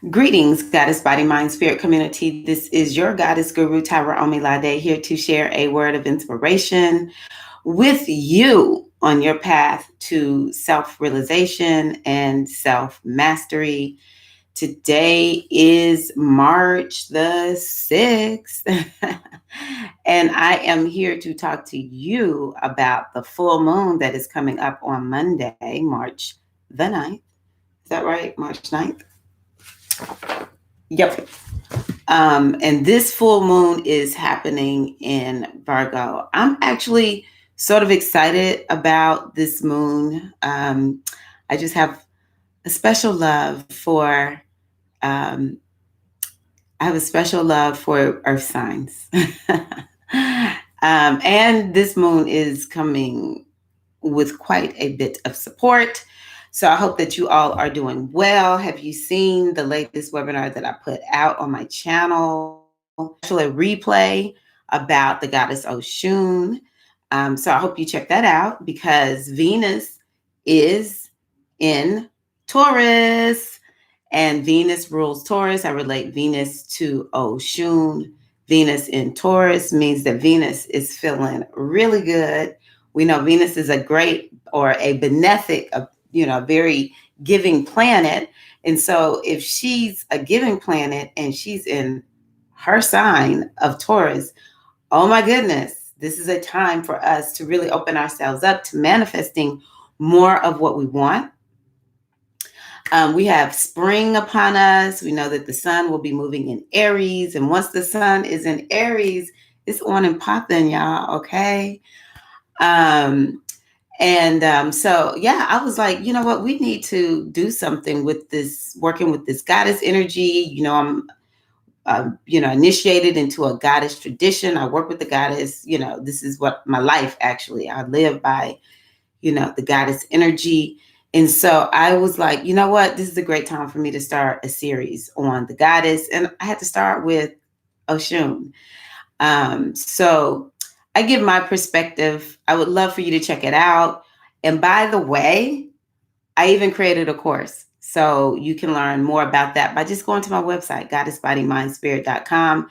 Greetings, Goddess Body Mind Spirit community. This is your Goddess Guru Tirra-Omilade here to share a word of inspiration with you on your path to self-realization and self-mastery. Today is March the 6th, and I am here to talk to you about the full moon that is coming up on Monday, March the 9th. Is that right? March 9th? Yep. And this full moon is happening in Virgo. I'm actually sort of excited about this moon. I just have a special love for I have a special love for earth signs. And this moon is coming with quite a bit of support. So I hope that you all are doing well. Have you seen the latest webinar that I put out on my channel? Actually, a replay about the goddess Oshun. So I hope you check that out because Venus is in Taurus and Venus rules Taurus. I relate Venus to Oshun. Venus in Taurus means that Venus is feeling really good. We know Venus is a great or a benefic, very giving planet. And so if she's a giving planet and she's in her sign of Taurus, oh my goodness, this is a time for us to really open ourselves up to manifesting more of what we want. We have spring upon us. We know that the sun will be moving in Aries. And once the sun is in Aries, it's on and popping, y'all, okay? So, yeah, I was like, you know what? We need to do something with this, working with this goddess energy. I'm initiated into a goddess tradition. I work with the goddess. This is what my life actually. I live by, the goddess energy. And so I was like, you know what? This is a great time for me to start a series on the goddess. And I had to start with Oshun. So I give my perspective. I would love for you to check it out. And by the way, I even created a course. So you can learn more about that by just going to my website, goddessbodymindspirit.com.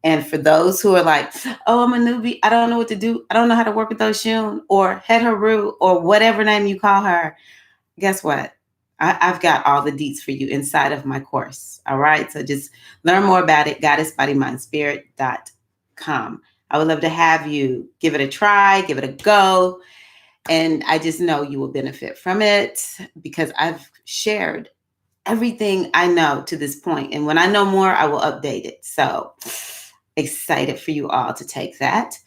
And for those who are like, oh, I'm a newbie, I don't know what to do. I don't know how to work with Oshun or Het Haru or whatever name you call her. Guess what? I've got all the deets for you inside of my course. All right. So just learn more about it, goddessbodymindspirit.com. I would love to have you give it a try, give it a go. And I just know you will benefit from it because I've shared everything I know to this point. And when I know more, I will update it. So excited for you all to take that.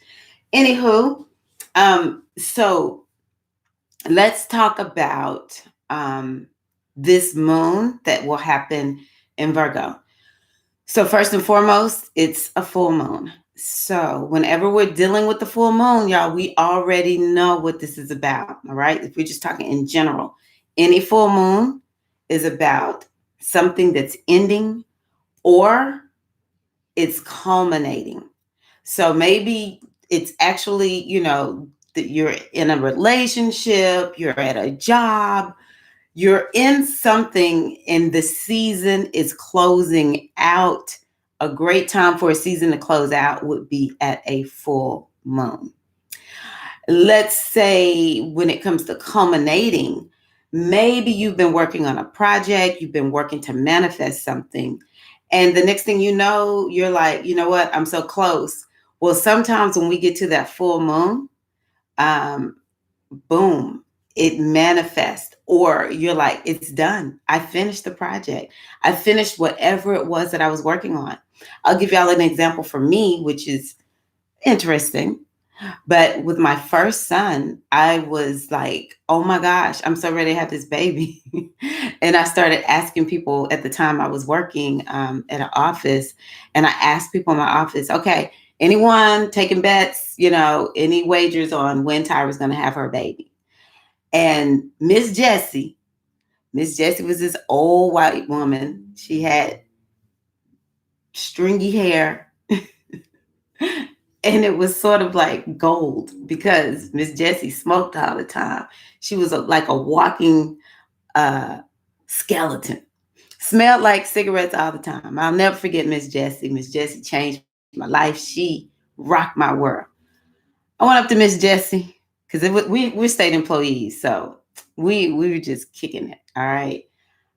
Anywho, so let's talk about this moon that will happen in Virgo. So first and foremost, it's a full moon. So whenever we're dealing with the full moon, y'all, we already know what this is about. All right. If we're just talking in general, any full moon is about something that's ending or it's culminating. So maybe it's actually, that you're in a relationship, you're at a job, you're in something and the season is closing out. A great time for a season to close out would be at a full moon. Let's say when it comes to culminating, maybe you've been working on a project, you've been working to manifest something. And the next thing you know, you're like, you know what? I'm so close. Well, sometimes when we get to that full moon, boom, it manifests. Or you're like, it's done. I finished the project. I finished whatever it was that I was working on. I'll give y'all an example for me, which is interesting. But with my first son, I was like, oh my gosh, I'm so ready to have this baby. And I started asking people at the time I was working at an office. And I asked people in my office, okay, anyone taking bets, any wagers on when Tyra's going to have her baby? And Miss Jessie was this old white woman. She had stringy hair. And it was sort of like gold because Miss Jessie smoked all the time. She was like a walking skeleton. Smelled like cigarettes all the time. I'll never forget Miss Jessie. Miss Jessie changed my life. She rocked my world. I went up to Miss Jessie because we're state employees, so we were just kicking it. All right.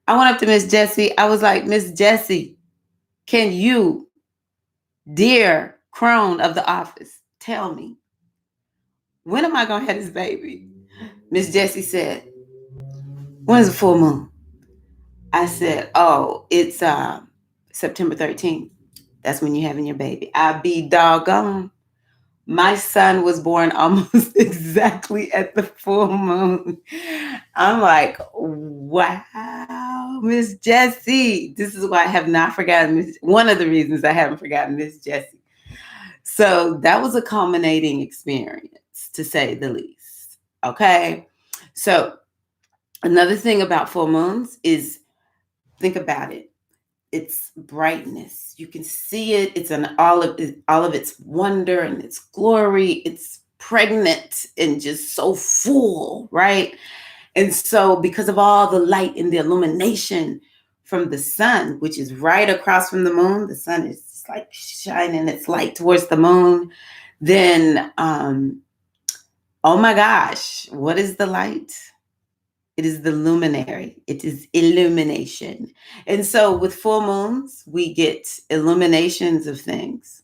I went up to Miss Jessie. I was like, Miss Jessie, can you, dear crone of the office, tell me when am I gonna have this baby? Miss Jessie said, when's the full moon? I said, oh, it's September 13th. That's when you're having your baby. I be doggone. My son was born almost exactly at the full moon. I'm like, wow, Miss Jessie. This is why I have not forgotten one of the reasons I haven't forgotten Miss Jessie. So that was a culminating experience, to say the least. Okay. So another thing about full moons is, think about it. Its brightness. You can see it. It's an all of its wonder and its glory. It's pregnant and just so full, right? And so because of all the light and the illumination from the sun, which is right across from the moon, the sun is like shining its light towards the moon. Then, oh my gosh, what is the light? It is the luminary. It is illumination. And so with full moons, we get illuminations of things.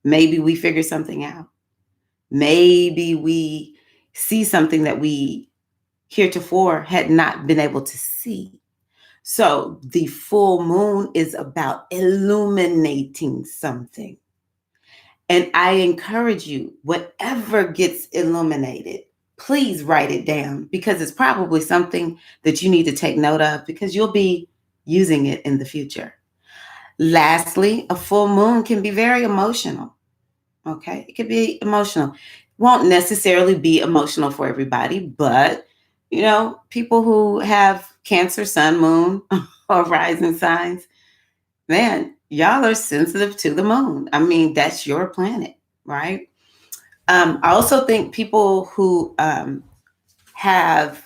Maybe we figure something out. Maybe we see something that we heretofore had not been able to see. So the full moon is about illuminating something. And I encourage you, whatever gets illuminated, please write it down, because it's probably something that you need to take note of, because you'll be using it in the future. Lastly, a full moon can be very emotional. Okay, it can be emotional. Won't necessarily be emotional for everybody, but people who have Cancer, Sun, Moon, or rising signs, man, y'all are sensitive to the moon. I mean, that's your planet, right? I also think people who have,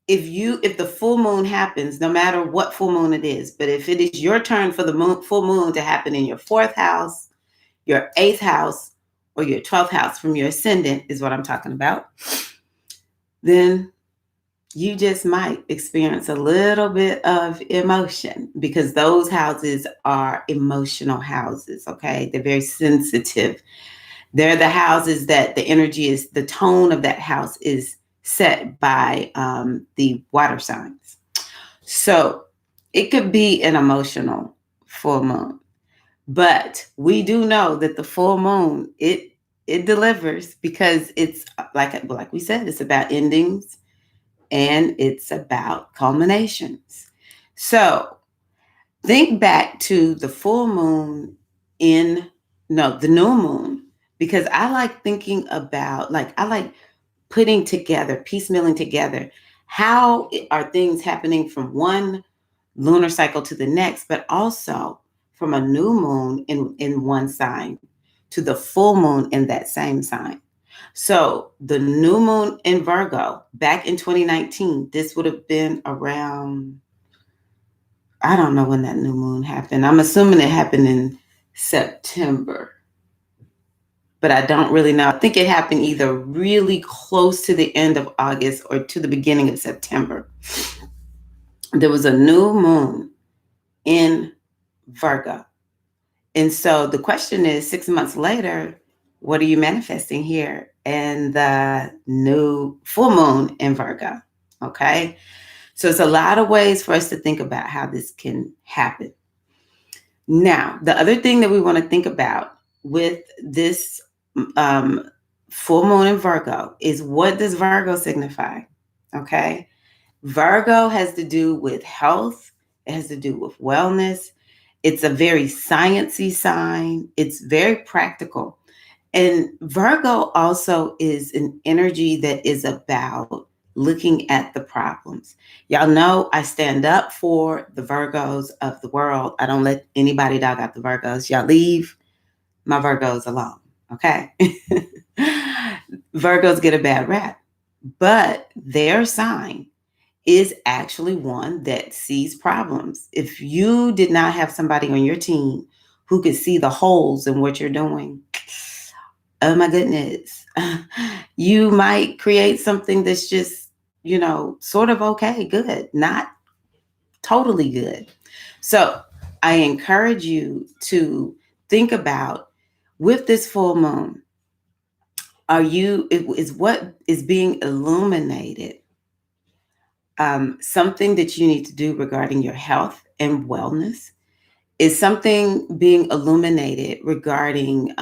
if the full moon happens, no matter what full moon it is, but if it is your turn for the full moon to happen in your 4th house, your 8th house, or your 12th house from your ascendant, is what I'm talking about, then you just might experience a little bit of emotion, because those houses are emotional houses, okay? They're very sensitive. They're the houses that the tone of that house is set by the water signs. So it could be an emotional full moon. But we do know that the full moon, it delivers, because it's like we said, it's about endings and it's about culminations. So think back to the full moon the new moon, because I like thinking about, I like putting together, piecemealing together, how are things happening from one lunar cycle to the next, but also from a new moon in one sign to the full moon in that same sign. So the new moon in Virgo back in 2019, this would have been around, I don't know when that new moon happened. I'm assuming it happened in September, but I don't really know. I think it happened either really close to the end of August or to the beginning of September. There was a new moon in Virgo. And so the question is, 6 months later, what are you manifesting here in the new full moon in Virgo? Okay. So it's a lot of ways for us to think about how this can happen. Now, the other thing that we want to think about with this full moon in Virgo is, what does Virgo signify? Okay. Virgo has to do with health. It has to do with wellness. It's a very sciencey sign. It's very practical. And Virgo also is an energy that is about looking at the problems. Y'all know I stand up for the Virgos of the world. I don't let anybody dog out the Virgos. Y'all leave my Virgos alone, okay? Virgos get a bad rap, but their sign is actually one that sees problems. If you did not have somebody on your team who could see the holes in what you're doing, oh my goodness, you might create something that's just, sort of okay, good, not totally good. So I encourage you to think about, with this full moon, is what is being illuminated something that you need to do regarding your health and wellness? Is something being illuminated regarding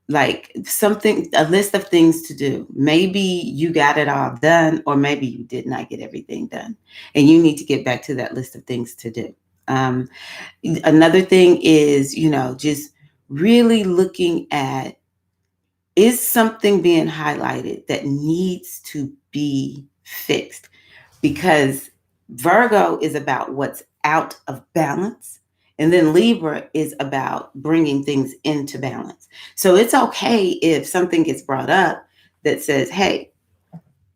like something, a list of things to do? Maybe you got it all done, or maybe you did not get everything done, and you need to get back to that list of things to do. Um, Another thing is, just really looking at, is something being highlighted that needs to be fixed? Because Virgo is about what's out of balance. And then Libra is about bringing things into balance. So it's okay if something gets brought up that says, hey,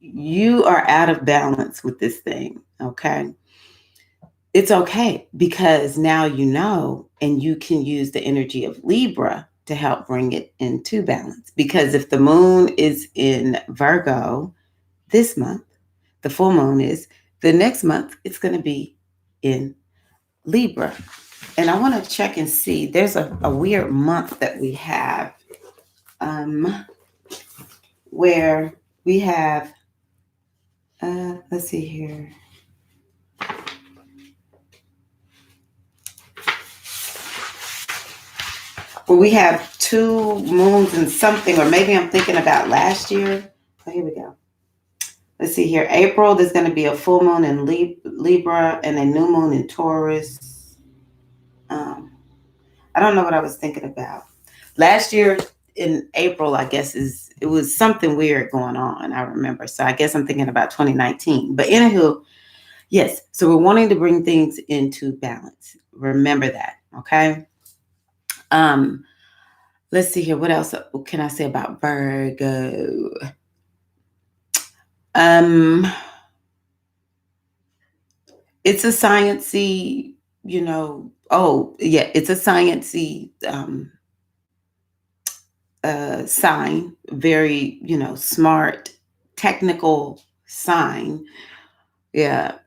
you are out of balance with this thing. Okay. It's okay, because now you know, and you can use the energy of Libra to help bring it into balance. Because if the moon is in Virgo this month, the full moon is, the next month it's going to be in Libra. And I want to check and see, there's a weird month that we have um, where we have, let's see here. Well, we have two moons and something, or maybe I'm thinking about last year. Oh, here we go. Let's see here. April, there's going to be a full moon in Libra and a new moon in Taurus. Um, I don't know what I was thinking about. Last year in April, I guess it was something weird going on, I remember. So I guess I'm thinking about 2019. But anywho, yes. So we're wanting to bring things into balance. Remember that, okay? Um, let's see here. What else can I say about Virgo? Um, it's a sciencey, oh yeah, it's a sciencey sign, very, smart, technical sign. Yeah,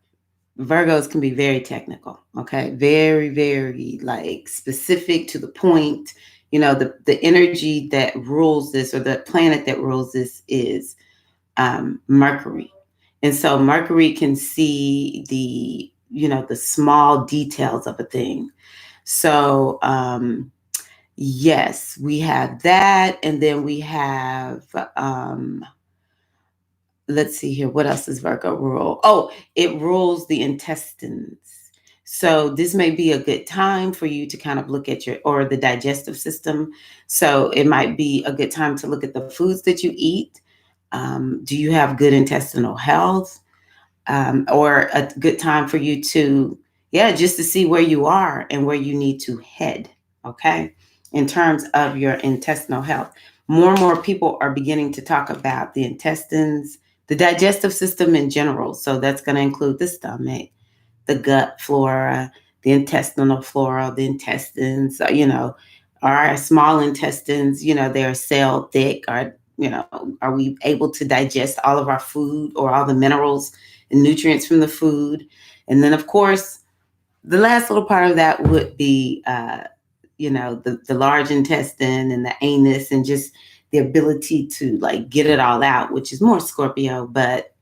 Virgos can be very technical, okay? Very, very like specific to the point. The energy that rules this, or the planet that rules this, is Mercury. And so Mercury can see the small details of a thing. So, yes, we have that. And then we have, let's see here, what else does Virgo rule? Oh, it rules the intestines. So this may be a good time for you to kind of look at or the digestive system. So it might be a good time to look at the foods that you eat. Do you have good intestinal health? Or a good time for you to, yeah, just to see where you are and where you need to head, okay, in terms of your intestinal health. More and more people are beginning to talk about the intestines, the digestive system in general. So that's going to include the stomach, the gut flora, the intestinal flora, the intestines, our small intestines, they're cell thick. Are we able to digest all of our food, or all the minerals and nutrients from the food? And then, of course, the last little part of that would be, the large intestine and the anus, and just the ability to like get it all out, which is more Scorpio, but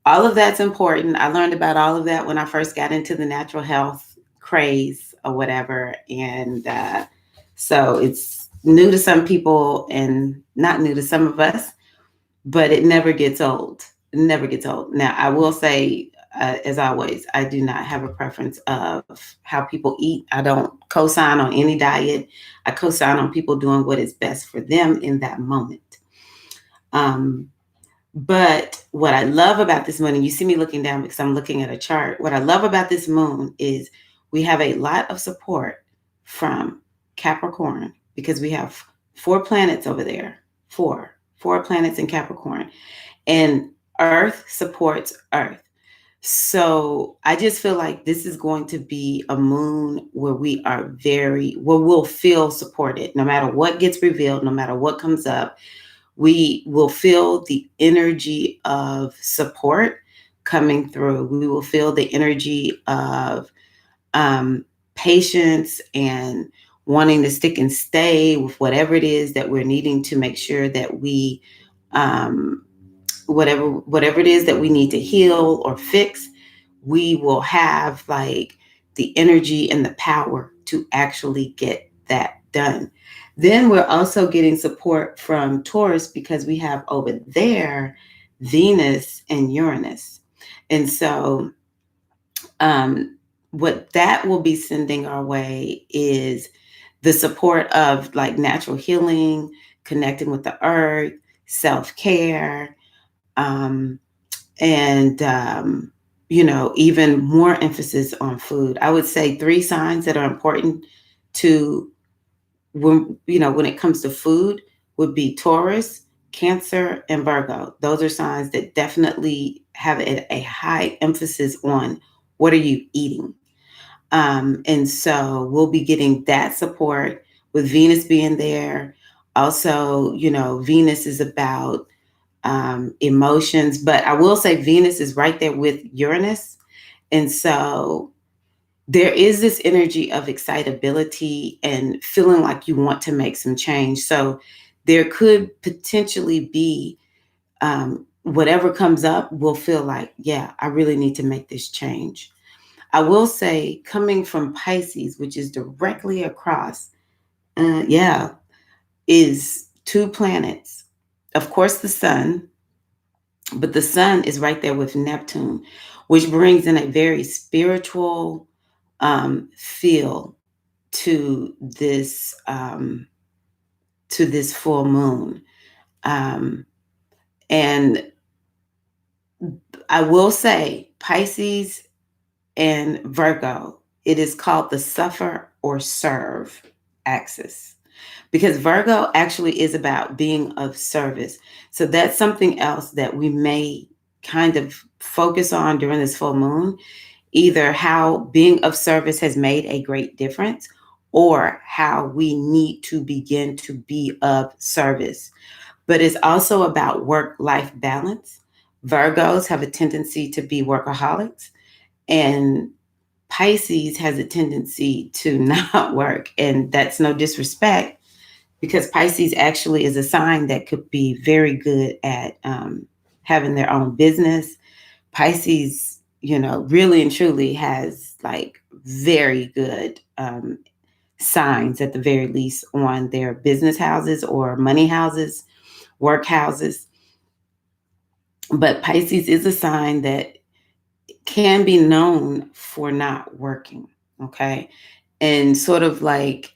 all of that's important. I learned about all of that when I first got into the natural health craze or whatever. And so it's new to some people and not new to some of us, but it never gets old. It never gets old. Now, I will say, as always, I do not have a preference of how people eat. I don't co-sign on any diet. I co-sign on people doing what is best for them in that moment. But what I love about this moon, and you see me looking down because I'm looking at a chart. What I love about this moon is we have a lot of support from Capricorn, because we have 4 planets over there. Four planets in Capricorn. And Earth supports Earth. So I just feel like this is going to be a moon where where we'll feel supported no matter what gets revealed, no matter what comes up. We will feel the energy of support coming through. We will feel the energy of um, patience and wanting to stick and stay with whatever it is that we're needing to make sure that we um, whatever it is that we need to heal or fix, we will have like the energy and the power to actually get that done. Then we're also getting support from Taurus because we have over there Venus and Uranus. And so what that will be sending our way is the support of like natural healing, connecting with the earth, self care, um, and even more emphasis on food. I would say three signs that are important to when it comes to food would be Taurus, Cancer, and Virgo. Those are signs that definitely have a high emphasis on what are you eating. And so we'll be getting that support with Venus being there. Also, Venus is about emotions. But I will say Venus is right there with Uranus. And so there is this energy of excitability and feeling like you want to make some change. So there could potentially be whatever comes up, will feel like, yeah, I really need to make this change. I will say, coming from Pisces, which is directly across, yeah, is two planets. Of course, the sun, but the sun is right there with Neptune, which brings in a very spiritual feel to this full moon. Um, and I will say, Pisces and Virgo, it is called the suffer or serve axis, because Virgo actually is about being of service. So that's something else that we may kind of focus on during this full moon, either how being of service has made a great difference or how we need to begin to be of service. But it's also about work life balance. Virgos have a tendency to be workaholics, and Pisces has a tendency to not work. And that's no disrespect, because Pisces actually is a sign that could be very good at having their own business. Pisces, really and truly has like very good signs at the very least on their business houses or money houses, work houses. But Pisces is a sign that can be known for not working. Okay. And sort of like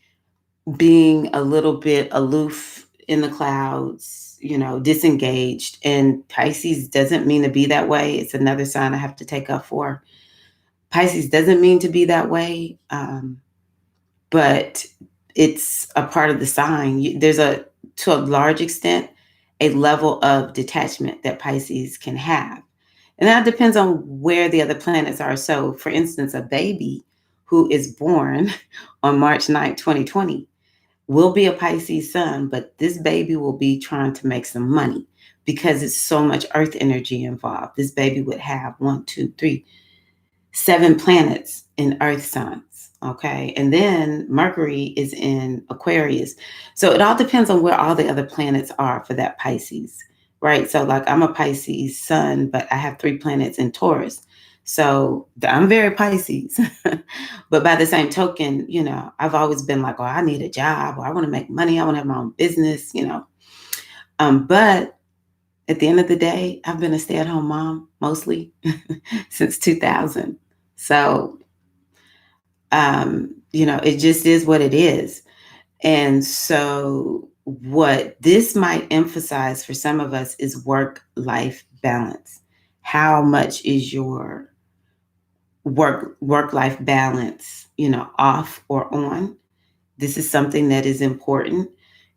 being a little bit aloof in the clouds, disengaged. And Pisces doesn't mean to be that way. It's another sign I have to take up for. Pisces doesn't mean to be that way, but it's a part of the sign. To a large extent, a level of detachment that Pisces can have. And that depends on where the other planets are. So, for instance, a baby who is born on March 9th, 2020, will be a Pisces sun, but this baby will be trying to make some money because it's so much earth energy involved. This baby would have 1, 2, 3, 7 planets in earth signs. Okay. And then Mercury is in Aquarius. So it all depends on where all the other planets are for that Pisces, right? So, like, I'm a Pisces sun, but I have 3 planets in Taurus. So I'm very Pisces. But by the same token, I've always been like, oh, I need a job, or I want to make money. I want to have my own business. But at the end of the day, I've been a stay-at-home mom mostly since 2000. So, it just is what it is. And so what this might emphasize for some of us is work-life balance. How much is your work-life balance, off or on? This is something that is important.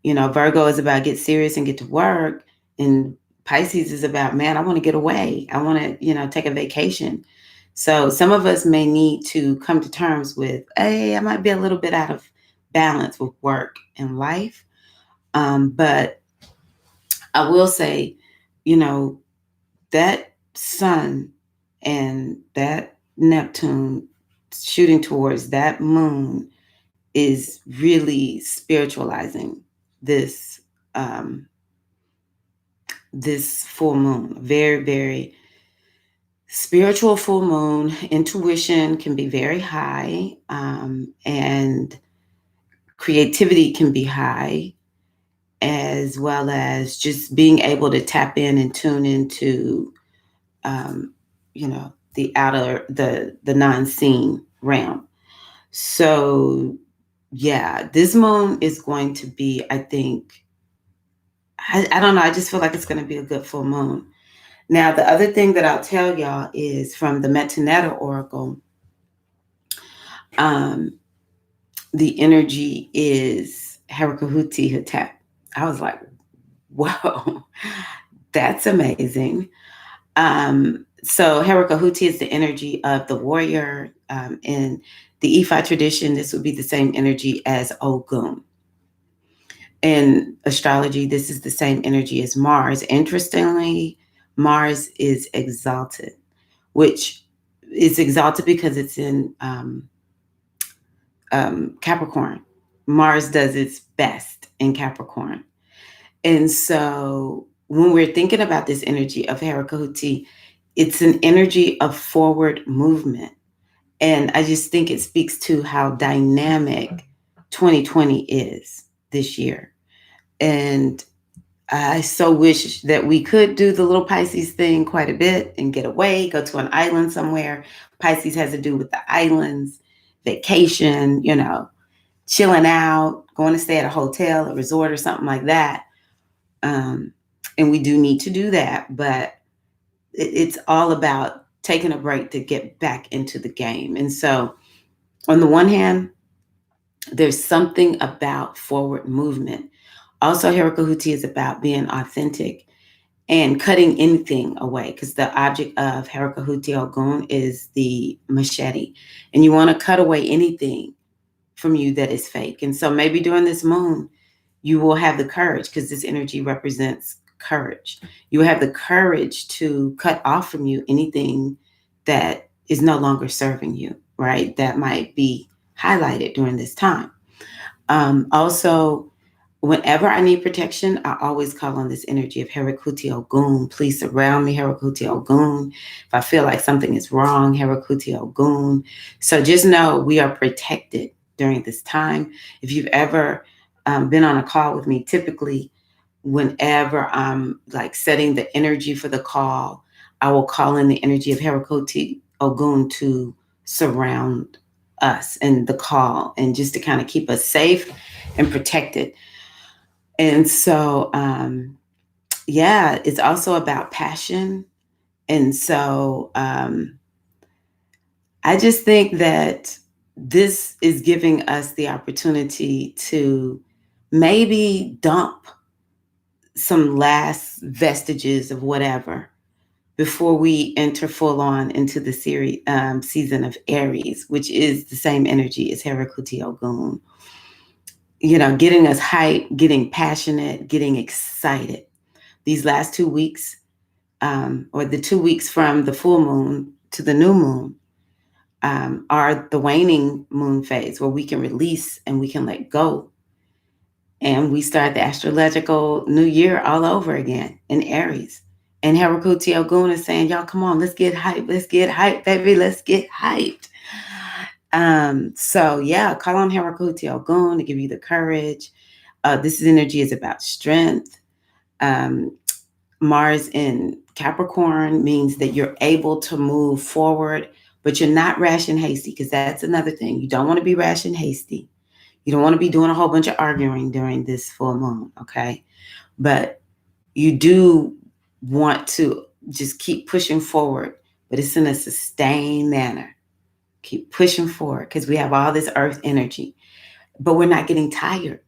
Virgo is about get serious and get to work, and Pisces is about, man, I want to get away. I want to, take a vacation. So some of us may need to come to terms with, hey, I might be a little bit out of balance with work and life. But I will say, you know, that sun and that Neptune shooting towards that moon is really spiritualizing this this full moon. Very, very spiritual full moon. Intuition can be very high, and creativity can be high, as well as just being able to tap in and tune into, the outer, the non-seen realm. So yeah, this moon is going to be, I think, I don't know, I just feel like it's going to be a good full moon. Now, the other thing that I'll tell y'all is from the Metanetta Oracle, um, the energy is Herakahuti Hetep. I was like, whoa, that's amazing. So Herakahuti is the energy of the warrior. In the Ifa tradition, this would be the same energy as Ogun. In astrology, this is the same energy as Mars. Interestingly, Mars is exalted, which is exalted because it's in Capricorn. Mars does its best in Capricorn. And so when we're thinking about this energy of Herakahuti, it's an energy of forward movement. And I just think it speaks to how dynamic 2020 is this year. And I so wish that we could do the little Pisces thing quite a bit and get away, go to an island somewhere. Pisces has to do with the islands, vacation, chilling out, going to stay at a hotel, a resort, or something like that. And we do need to do that, but it's all about taking a break to get back into the game. And so, on the one hand, there's something about forward movement. Also, Herakahuti is about being authentic and cutting anything away, because the object of Herakahuti Ogun is the machete. And you want to cut away anything from you that is fake. And so maybe during this moon, you will have the courage, because this energy represents courage. You will have the courage to cut off from you anything that is no longer serving you, right? That might be highlighted during this time. Also, whenever I need protection, I always call on this energy of Herakahuti Ogun. Please surround me, Herakahuti Ogun. If I feel like something is wrong, Herakahuti Ogun. So just know we are protected during this time. If you've ever been on a call with me, typically whenever I'm like setting the energy for the call, I will call in the energy of Herakahuti Ogun to surround us and the call, and just to kind of keep us safe and protected. And so, yeah, it's also about passion. And so I just think that this is giving us the opportunity to maybe dump some last vestiges of whatever before we enter full on into the season of Aries, which is the same energy as Herakahuti Ogun. Getting us hyped, getting passionate, getting excited. These last 2 weeks, or the 2 weeks from the full moon to the new moon, are the waning moon phase, where we can release and we can let go. And we start the astrological new year all over again in Aries. And Herakahuti Ogun is saying, y'all, come on, let's get hyped. Let's get hyped, baby. Let's get hyped. So yeah, call on Herakahuti Ogun to give you the courage. This energy is about strength. Mars in Capricorn means that you're able to move forward, but you're not rash and hasty, because that's another thing. You don't want to be rash and hasty. You don't want to be doing a whole bunch of arguing during this full moon, okay? But you do want to just keep pushing forward, but it's in a sustained manner. Keep pushing forward, because we have all this earth energy, but we're not getting tired,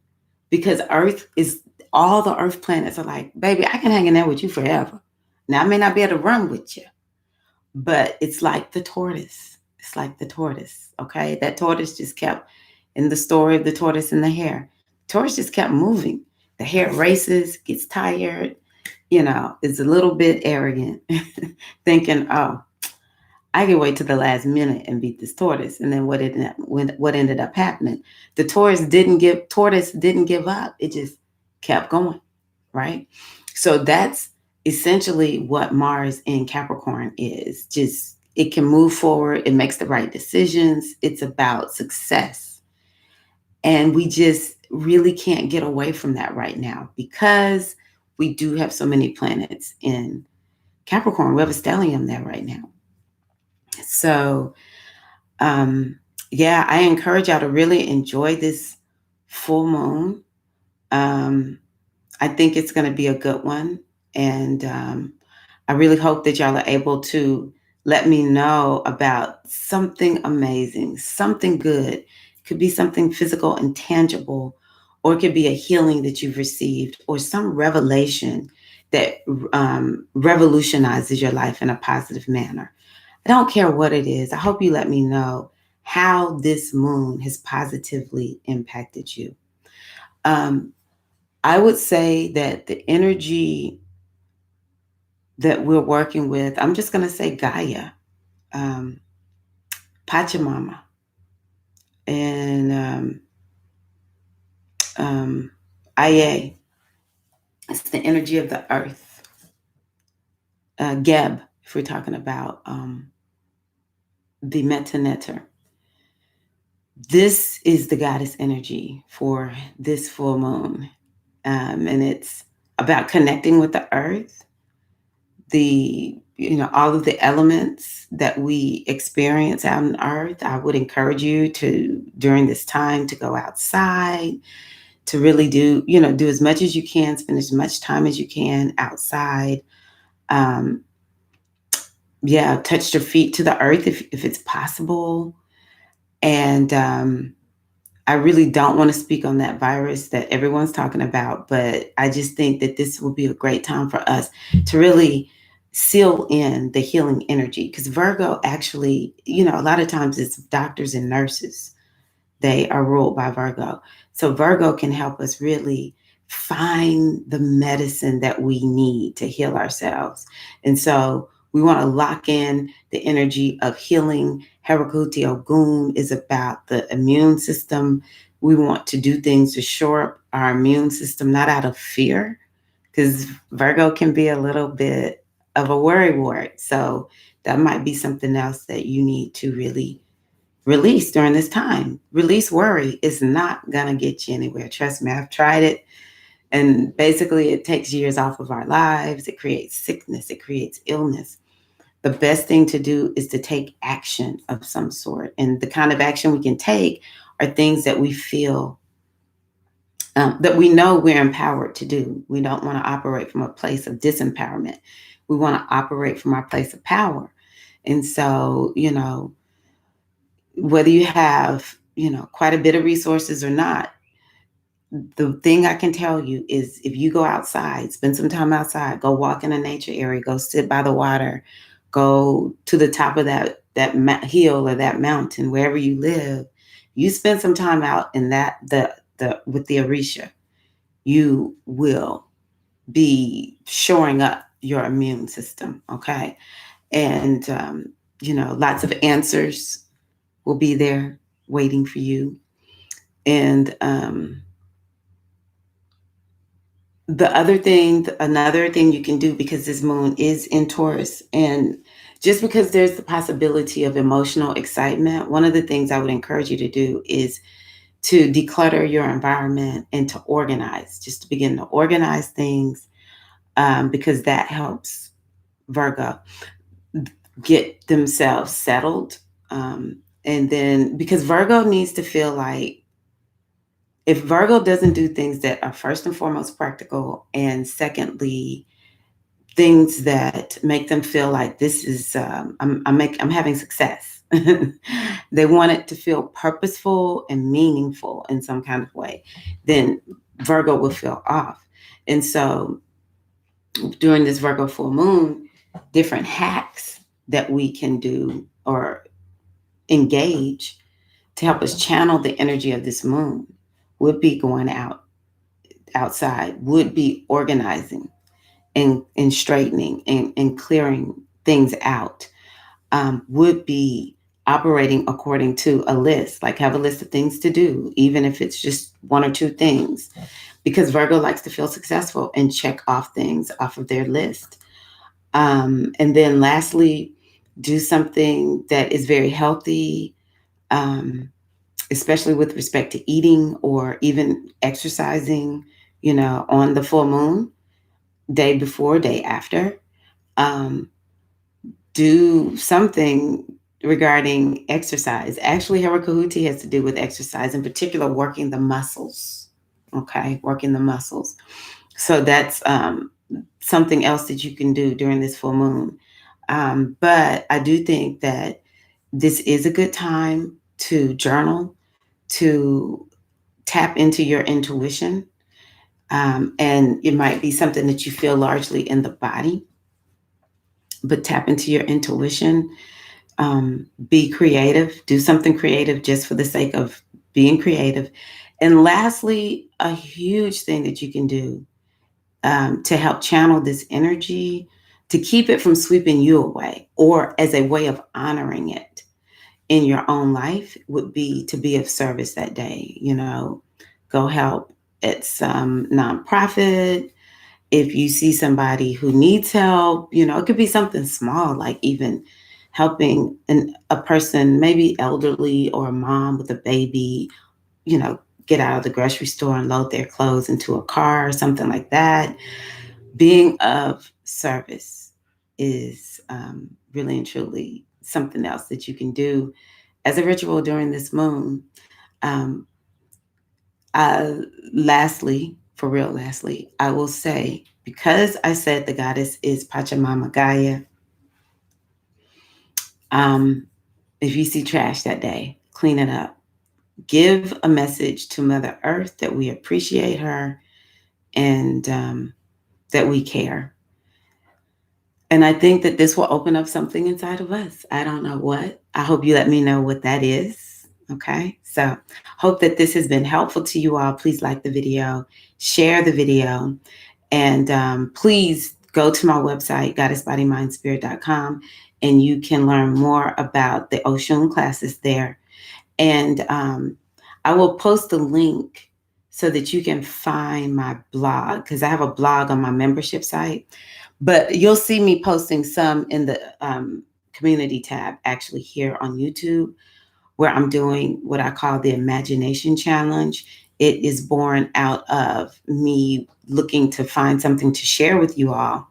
because earth is all the earth planets are like, baby, I can hang in there with you forever. Now, I may not be able to run with you, but it's like the tortoise. It's like the tortoise, okay? That tortoise just kept, in the story of the tortoise and the hare, the tortoise just kept moving. The hare races, gets tired, is a little bit arrogant, thinking, oh, I can wait to the last minute and beat this tortoise. And then what ended up happening? The tortoise didn't give up. It just kept going, right? So that's essentially what Mars in Capricorn is. Just it can move forward, it makes the right decisions, it's about success. And we just really can't get away from that right now because we do have so many planets in Capricorn. We have a stellium there right now. So, yeah, I encourage y'all to really enjoy this full moon. I think it's going to be a good one. And I really hope that y'all are able to let me know about something amazing, something good. It could be something physical and tangible, or it could be a healing that you've received, or some revelation that revolutionizes your life in a positive manner. I don't care what it is. I hope you let me know how this moon has positively impacted you. I would say that the energy that we're working with, I'm just going to say Gaia, Pachamama, and Ia. It's the energy of the earth. Geb, if we're talking about the Metaneter. This is the goddess energy for this full moon. And it's about connecting with the earth, all of the elements that we experience out on earth. I would encourage you to, during this time, to go outside, to really do as much as you can, spend as much time as you can outside. Touch your feet to the earth if it's possible. And I really don't want to speak on that virus that everyone's talking about, but I just think that this will be a great time for us to really seal in the healing energy. Because Virgo actually, a lot of times it's doctors and nurses. They are ruled by Virgo. So Virgo can help us really find the medicine that we need to heal ourselves. And so we want to lock in the energy of healing. Herakuti Ogun is about the immune system. We want to do things to shore up our immune system, not out of fear, because Virgo can be a little bit of a worrywart. So that might be something else that you need to really release during this time. Release worry is not going to get you anywhere. Trust me, I've tried it. And basically, it takes years off of our lives. It creates sickness. It creates illness. The best thing to do is to take action of some sort. And the kind of action we can take are things that we feel, that we know we're empowered to do. We don't want to operate from a place of disempowerment. We want to operate from our place of power. And so, whether you have, quite a bit of resources or not, the thing I can tell you is if you go outside, spend some time outside, go walk in a nature area, go sit by the water, go to the top of that hill or that mountain, wherever you live, you spend some time out in that, with the Orisha, you will be shoring up your immune system. Okay. And, lots of answers will be there waiting for you. And another thing you can do, because this moon is in Taurus, and just because there's the possibility of emotional excitement, one of the things I would encourage you to do is to declutter your environment and to organize, just to begin to organize things, because that helps Virgo get themselves settled. And then, because Virgo needs to feel like, if Virgo doesn't do things that are first and foremost practical, and secondly, things that make them feel like this is, I'm having success. They want it to feel purposeful and meaningful in some kind of way, then Virgo will feel off. And so during this Virgo full moon, different hacks that we can do or engage to help us channel the energy of this moon would be going outside, would be organizing and straightening and clearing things out, would be operating according to a list, like have a list of things to do, even if it's just one or two things, because Virgo likes to feel successful and check off things off of their list. And then lastly, do something that is very healthy, especially with respect to eating or even exercising, on the full moon, day before, day after. Um, do something regarding exercise. Actually, Herakahuti has to do with exercise, in particular, working the muscles. Okay, working the muscles. So that's something else that you can do during this full moon. But I do think that this is a good time to journal, to tap into your intuition. And it might be something that you feel largely in the body, but tap into your intuition. Be creative, do something creative just for the sake of being creative. And lastly, a huge thing that you can do to help channel this energy, to keep it from sweeping you away, or as a way of honoring it in your own life, would be to be of service that day. Go help at some nonprofit. If you see somebody who needs help, it could be something small, like even helping a person, maybe elderly or a mom with a baby, you know, get out of the grocery store and load their clothes into a car or something like that. Being of service is really and truly something else that you can do as a ritual during this moon. Um, uh, lastly, for real, lastly, I will say, because I said the goddess is Pachamama Gaia, um, if you see trash that day, clean it up. Give a message to Mother Earth that we appreciate her and that we care. And I think that this will open up something inside of us. I don't know what. I hope you let me know what that is. Okay. So, hope that this has been helpful to you all. Please like the video, share the video, and please go to my website, goddessbodymindspirit.com, and you can learn more about the Oshun classes there. And I will post a link so that you can find my blog, because I have a blog on my membership site. But you'll see me posting some in the community tab, actually, here on YouTube, where I'm doing what I call the Imagination Challenge. It is born out of me looking to find something to share with you all.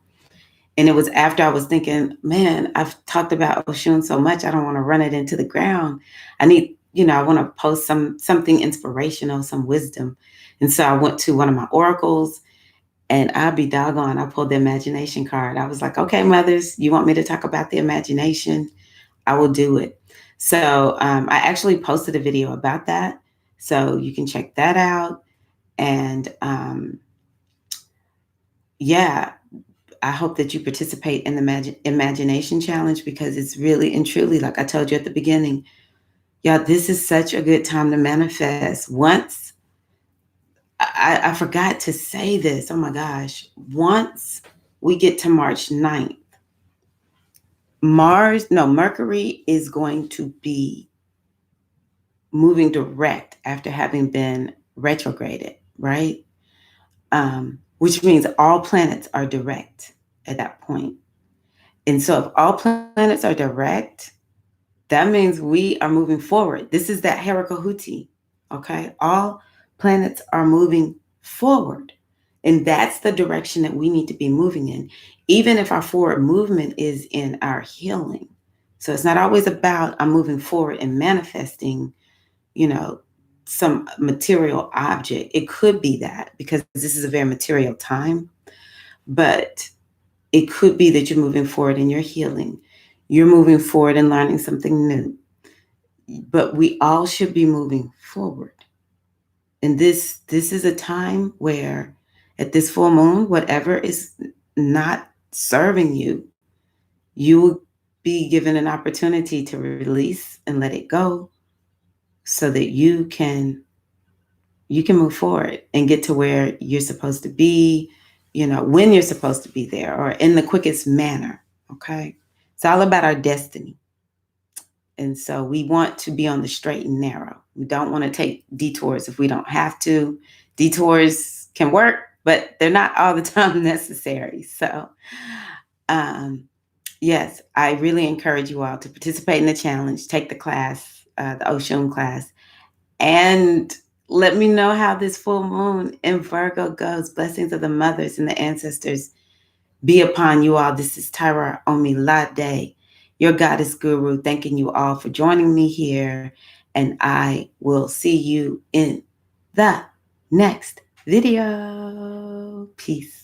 And it was after I was thinking, man, I've talked about Oshun so much, I don't want to run it into the ground. I need, I want to post something inspirational, some wisdom. And so I went to one of my oracles, and I'll be doggone, I pulled the imagination card. I was like, okay, mothers, you want me to talk about the imagination? I will do it. So I actually posted a video about that. So you can check that out. And yeah, I hope that you participate in the Imagination Challenge, because it's really and truly, like I told you at the beginning, y'all, this is such a good time to manifest. Once, I forgot to say this, oh my gosh, once we get to March 9th, Mercury is going to be moving direct after having been retrograded, right? Which means all planets are direct at that point. And so if all planets are direct, that means we are moving forward. This is that Herakahuti, okay? All planets are moving forward. And that's the direction that we need to be moving in, even if our forward movement is in our healing. So it's not always about I'm moving forward and manifesting, some material object. It could be that, because this is a very material time, but it could be that you're moving forward in your healing. You're moving forward and learning something new. But we all should be moving forward. And this is a time where At this full moon, whatever is not serving you, you will be given an opportunity to release and let it go so that you can move forward and get to where you're supposed to be, when you're supposed to be there, or in the quickest manner. Okay. It's all about our destiny. And so we want to be on the straight and narrow. We don't want to take detours if we don't have to. Detours can work, but they're not all the time necessary. So, yes, I really encourage you all to participate in the challenge, take the class, the Oshun class, and let me know how this full moon in Virgo goes. Blessings of the mothers and the ancestors be upon you all. This is Tirra-Omilade, your goddess guru, thanking you all for joining me here. And I will see you in the next video. Peace.